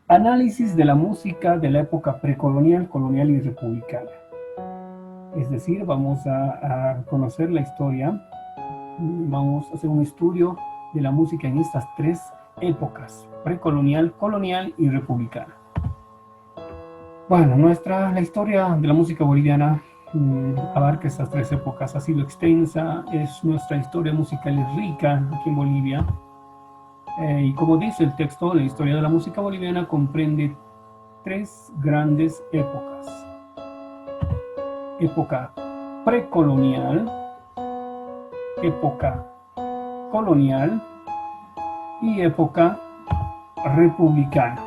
Análisis de la música de la época precolonial, colonial y republicana. Es decir, vamos a conocer la historia, vamos a hacer un estudio de la música en estas tres épocas, precolonial, colonial y republicana. Bueno, la historia de la música boliviana abarca estas tres épocas, ha sido extensa, nuestra historia musical es rica aquí en Bolivia. Y como dice el texto, la historia de la música boliviana comprende tres grandes épocas. Época precolonial, época colonial y época republicana.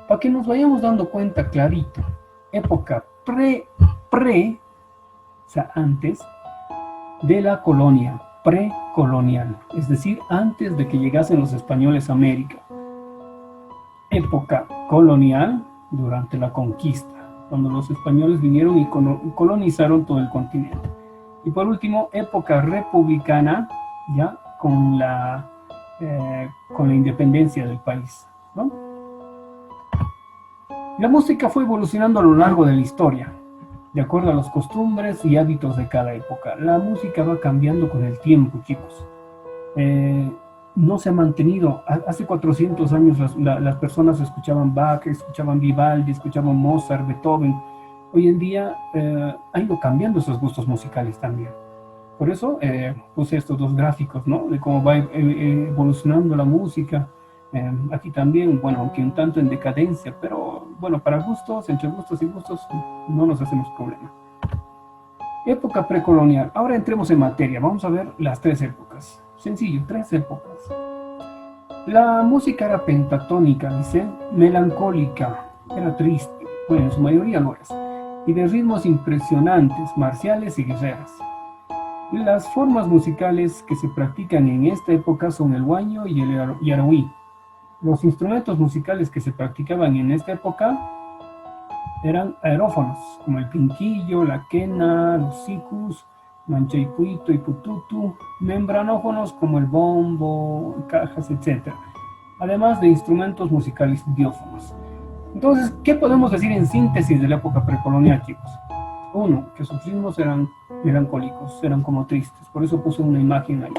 Para que nos vayamos dando cuenta clarito, época o sea, antes de la colonia, precolonial, es decir, antes de que llegasen los españoles a América. Época colonial, durante la conquista, cuando los españoles vinieron y colonizaron todo el continente. Y por último, época republicana, ya con la independencia del país, ¿no? La música fue evolucionando a lo largo de la historia, de acuerdo a las costumbres y hábitos de cada época. La música va cambiando con el tiempo, chicos. No se ha mantenido. Hace 400 años las personas escuchaban Bach, escuchaban Vivaldi, escuchaban Mozart, Beethoven. Hoy en día ha ido cambiando esos gustos musicales también. Por eso puse estos dos gráficos, ¿no? De cómo va evolucionando la música. Aquí también, bueno, aunque un tanto en decadencia, pero bueno, para gustos, entre gustos y gustos, no nos hacemos problema. Época precolonial. Ahora entremos en materia. Vamos a ver las tres épocas. Sencillo, tres épocas. La música era pentatónica, dice, melancólica, era triste, bueno, en su mayoría lo es, y de ritmos impresionantes, marciales y guerreras. Las formas musicales que se practican en esta época son el huayno y el yarahuí. Los instrumentos musicales que se practicaban en esta época eran aerófonos, como el pinquillo, la quena, los sicus, manchaipuito y pututu, membranófonos como el bombo, cajas, etc. Además de instrumentos musicales idiófonos. Entonces, ¿qué podemos decir en síntesis de la época precolonial, chicos? Uno, que sus ritmos eran melancólicos, eran como tristes, por eso puse una imagen ahí.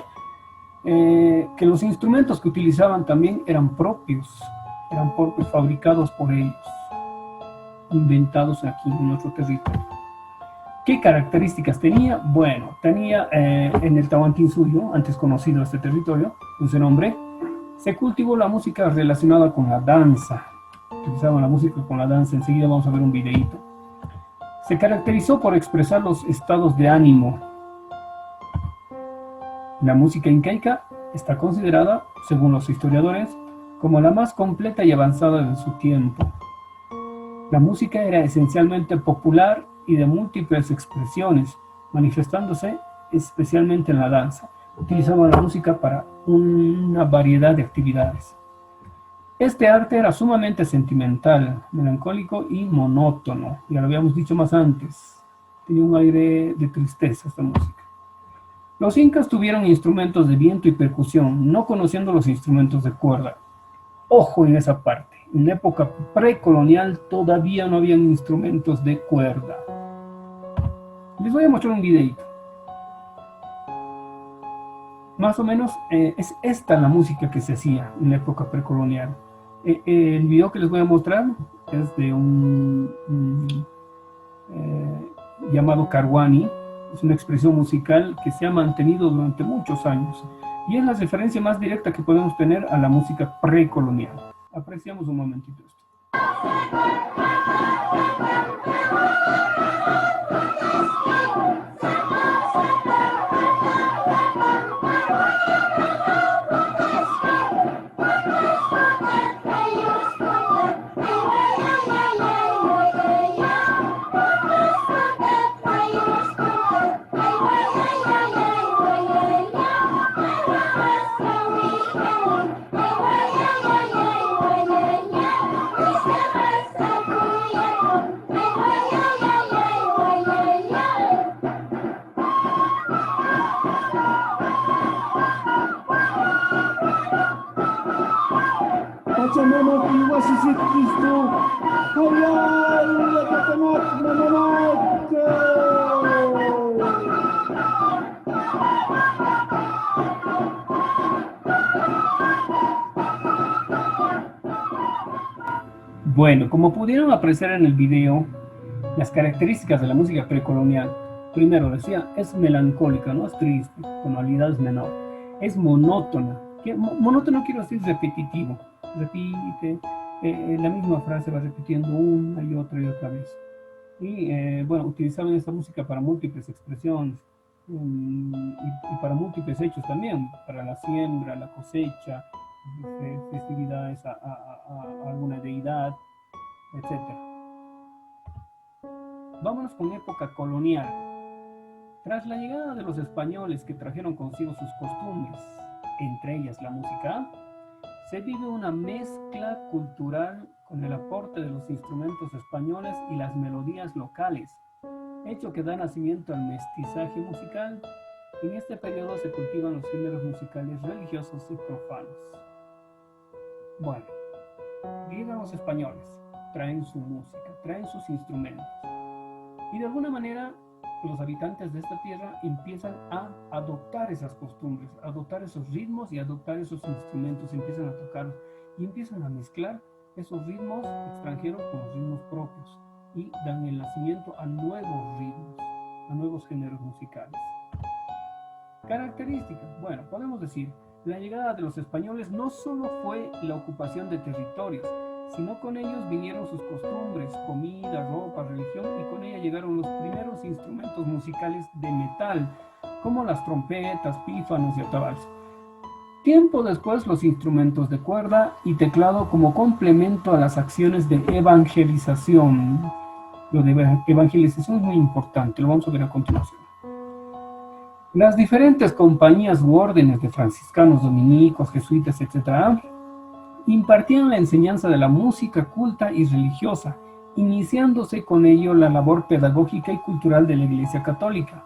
Que los instrumentos que utilizaban también eran propios, fabricados por ellos, inventados aquí en nuestro territorio. ¿Qué características tenía? Bueno, tenía en el Tahuantinsuyo, antes conocido este territorio, con ese nombre, se cultivó la música relacionada con la danza. Utilizaban la música con la danza, enseguida vamos a ver un videíto. Se caracterizó por expresar los estados de ánimo. La música incaica está considerada, según los historiadores, como la más completa y avanzada de su tiempo. La música era esencialmente popular y de múltiples expresiones, manifestándose especialmente en la danza. Utilizaban la música para una variedad de actividades. Este arte era sumamente sentimental, melancólico y monótono. Ya lo habíamos dicho más antes. Tenía un aire de tristeza esta música. Los incas tuvieron instrumentos de viento y percusión, no conociendo los instrumentos de cuerda. Ojo en esa parte. En la época precolonial todavía no habían instrumentos de cuerda. Les voy a mostrar un videito. Más o menos es esta la música que se hacía en la época precolonial. El video que les voy a mostrar es de un llamado Carhuani. Es una expresión musical que se ha mantenido durante muchos años y es la referencia más directa que podemos tener a la música precolonial. Apreciamos un momentito esto. Bueno, como pudieron apreciar en el video, las características de la música precolonial, primero decía, es melancólica, no es triste, tonalidad es menor, es monótona. Monótono quiero decir repetitivo, repite, la misma frase va repitiendo una y otra vez. Y bueno, utilizaban esta música para múltiples expresiones y para múltiples hechos también, para la siembra, la cosecha, festividades a alguna deidad, etcétera. Vámonos con época colonial. Tras la llegada de los españoles que trajeron consigo sus costumbres, entre ellas la música, se vive una mezcla cultural con el aporte de los instrumentos españoles y las melodías locales, hecho que da nacimiento al mestizaje musical. En este periodo se cultivan los géneros musicales religiosos y profanos. Bueno, llegan los españoles, traen su música, traen sus instrumentos, y de alguna manera los habitantes de esta tierra empiezan a adoptar esas costumbres, adoptar esos ritmos y adoptar esos instrumentos, empiezan a tocarlos y empiezan a mezclar esos ritmos extranjeros con los ritmos propios y dan el nacimiento a nuevos ritmos, a nuevos géneros musicales. Características, bueno, podemos decir, la llegada de los españoles no solo fue la ocupación de territorios, sino con ellos vinieron sus costumbres, comida, ropa, religión, y con ella llegaron los primeros instrumentos musicales de metal, como las trompetas, pífanos y atabaques. Tiempo después, los instrumentos de cuerda y teclado como complemento a las acciones de evangelización. Lo de evangelización es muy importante, lo vamos a ver a continuación. Las diferentes compañías u órdenes de franciscanos, dominicos, jesuitas, etc., impartían la enseñanza de la música culta y religiosa, iniciándose con ello la labor pedagógica y cultural de la Iglesia Católica.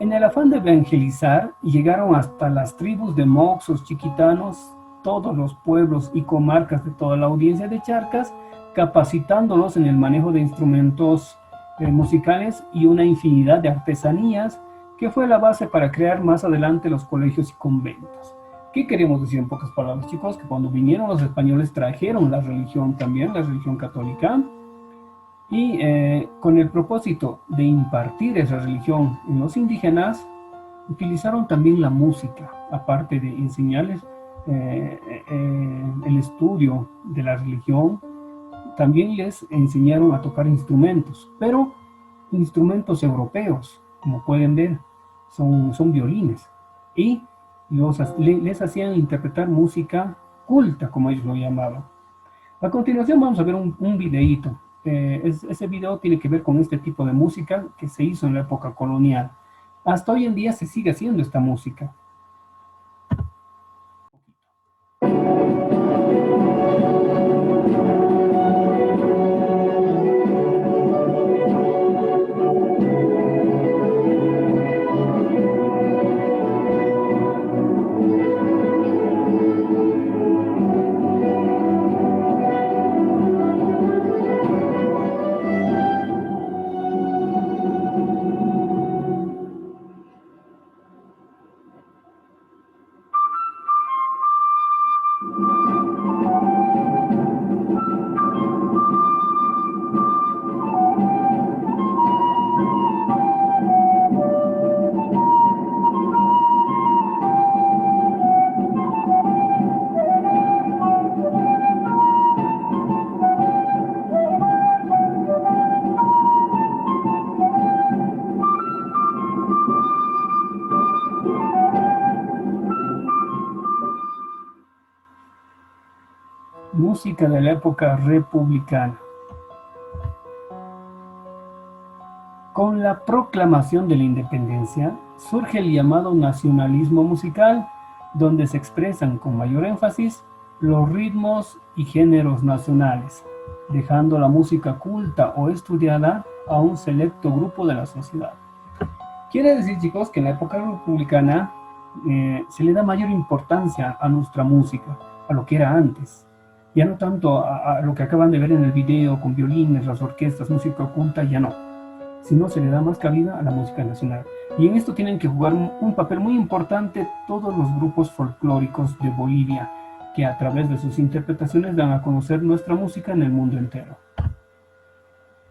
En el afán de evangelizar, llegaron hasta las tribus de moxos, chiquitanos, todos los pueblos y comarcas de toda la audiencia de Charcas, capacitándolos en el manejo de instrumentos musicales y una infinidad de artesanías, que fue la base para crear más adelante los colegios y conventos. ¿Qué queremos decir en pocas palabras, chicos? Que cuando vinieron los españoles trajeron la religión también, la religión católica, y con el propósito de impartir esa religión en los indígenas, utilizaron también la música, aparte de enseñarles el estudio de la religión, también les enseñaron a tocar instrumentos, pero instrumentos europeos, como pueden ver, son violines, y les hacían interpretar música culta, como ellos lo llamaban. A continuación vamos a ver un videíto. Ese video tiene que ver con este tipo de música que se hizo en la época colonial. Hasta hoy en día se sigue haciendo esta música. Música de la época republicana. Con la proclamación de la independencia, surge el llamado nacionalismo musical, donde se expresan con mayor énfasis los ritmos y géneros nacionales, dejando la música culta o estudiada a un selecto grupo de la sociedad. Quiere decir, chicos, que en la época republicana se le da mayor importancia a nuestra música, a lo que era antes. Ya no tanto a lo que acaban de ver en el video con violines, las orquestas, música oculta, ya no, sino se le da más cabida a la música nacional. Y en esto tienen que jugar un papel muy importante todos los grupos folclóricos de Bolivia, que a través de sus interpretaciones dan a conocer nuestra música en el mundo entero.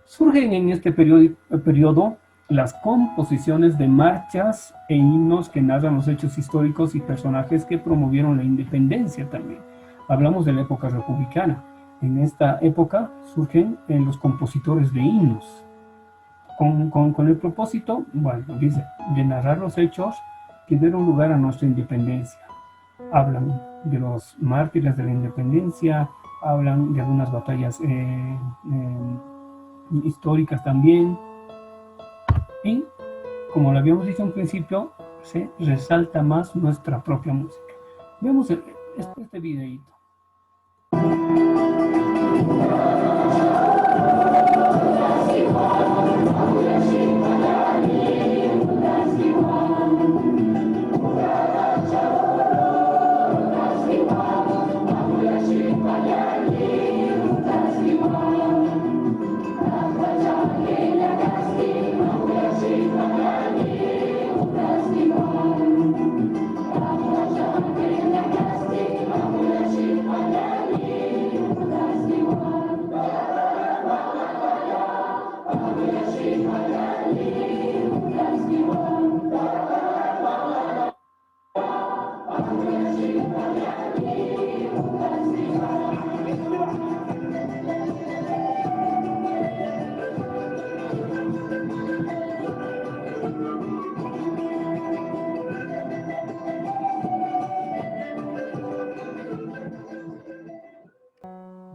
Surgen en este periodo las composiciones de marchas e himnos que narran los hechos históricos y personajes que promovieron la independencia también. Hablamos de la época republicana. En esta época surgen los compositores de himnos, con el propósito, bueno, dice, de narrar los hechos que dieron lugar a nuestra independencia. Hablan de los mártires de la independencia, hablan de algunas batallas históricas también, y como lo habíamos dicho en principio, se resalta más nuestra propia música. Vemos este videito.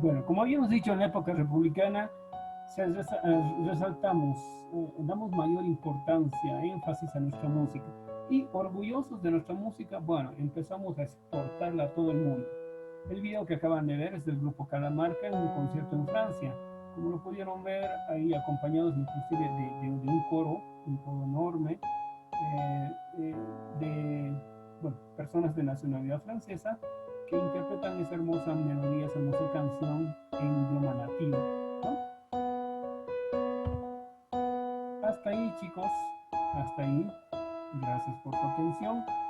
Bueno, como habíamos dicho en la época republicana, resaltamos, damos mayor importancia, énfasis a nuestra música. Y orgullosos de nuestra música, bueno, empezamos a exportarla a todo el mundo. El video que acaban de ver es del grupo Calamarca en un concierto en Francia. Como lo pudieron ver, ahí acompañados inclusive de un coro enorme, de bueno, personas de nacionalidad francesa que interpretan esa hermosa melodía, esa hermosa canción en idioma nativo, ¿no? Hasta ahí, chicos, hasta ahí. Gracias por su atención.